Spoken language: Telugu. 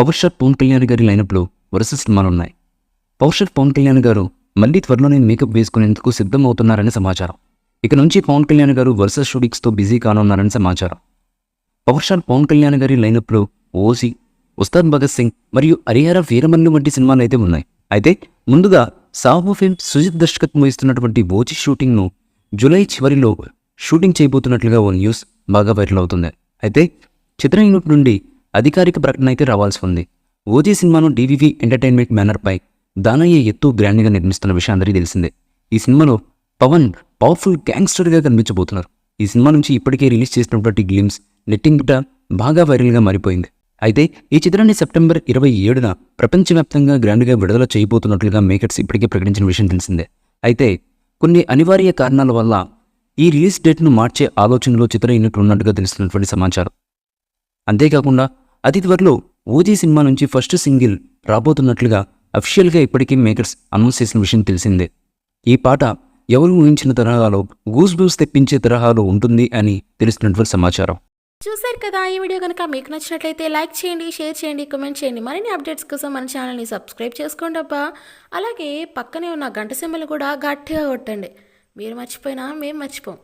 పవర్ స్టార్ పవన్ కళ్యాణ్ గారి లైనప్లో వరుస సినిమాలున్నాయి. పవర్ స్టార్ పవన్ కళ్యాణ్ గారు మళ్ళీ త్వరలోనే మేకప్ వేసుకునేందుకు సిద్ధం అవుతున్నారని సమాచారం. ఇక నుంచి పవన్ కళ్యాణ్ గారు వరుస షూటింగ్స్తో బిజీ కానున్నారని సమాచారం. పవర్ స్టార్ పవన్ కళ్యాణ్ గారి లైనప్లో ఓజీ, ఉస్తాద్ భగత్ సింగ్ మరియు హరిహర వీరమల్లు వంటి సినిమాలు అయితే ఉన్నాయి. అయితే ముందుగా సాహో ఫిల్మ్స్ సుజిత్ దర్శకత్వం వహిస్తున్నటువంటి ఓజీ షూటింగ్ను జూలై చివరిలో షూటింగ్ చేయబోతున్నట్లుగా ఓ న్యూస్ బాగా వైరల్ అవుతుంది. అయితే చిత్ర యూనిట్ నుండి అధికారిక ప్రకటన అయితే రావాల్సి ఉంది. ఓజీ సినిమాను డివివి ఎంటర్టైన్మెంట్ బ్యానర్పై దానయ్య ఎత్తు గ్రాండ్గా నిర్మిస్తున్న విషయం అందరికీ తెలిసిందే. ఈ సినిమాలో పవన్ పవర్ఫుల్ గ్యాంగ్స్టర్గా కనిపించబోతున్నారు. ఈ సినిమా నుంచి ఇప్పటికే రిలీజ్ చేసినటువంటి గ్లిమ్స్ నెట్టింగ్ట బాగా వైరల్గా మారిపోయింది. అయితే ఈ చిత్రాన్ని సెప్టెంబర్ 27న ప్రపంచవ్యాప్తంగా గ్రాండ్గా విడుదల చేయబోతున్నట్లుగా మేకర్స్ ఇప్పటికే ప్రకటించిన విషయం తెలిసిందే. అయితే కొన్ని అనివార్య కారణాల వల్ల ఈ రిలీజ్ డేట్ను మార్చే ఆలోచనలో చిత్ర యూనిట్ ఉన్నట్టుగా తెలుస్తున్నటువంటి సమాచారం. అంతేకాకుండా అతి త్వరలో ఓజీ సినిమా నుంచి ఫస్ట్ సింగిల్ రాబోతున్నట్లుగా అఫీషియల్గా ఇప్పటికీ మేకర్స్ అనౌన్స్ చేసిన విషయం తెలిసిందే. ఈ పాట ఎవరు ఊహించిన తరహాలో గూస్ బూస్ తెప్పించే తరహాలో ఉంటుంది అని తెలుస్తున్నటువంటి సమాచారం. చూసారు కదా, ఈ వీడియో కనుక మీకు నచ్చినట్లయితే లైక్ చేయండి, షేర్ చేయండి, కామెంట్ చేయండి. మరిన్ని అప్డేట్స్ కోసం మన ఛానల్ని సబ్స్క్రైబ్ చేసుకోండి అబ్బా. అలాగే పక్కనే ఉన్న గంట సింబల్ కూడా గట్టిగా కొట్టండి. మీరు మర్చిపోయినా మేము మర్చిపోం.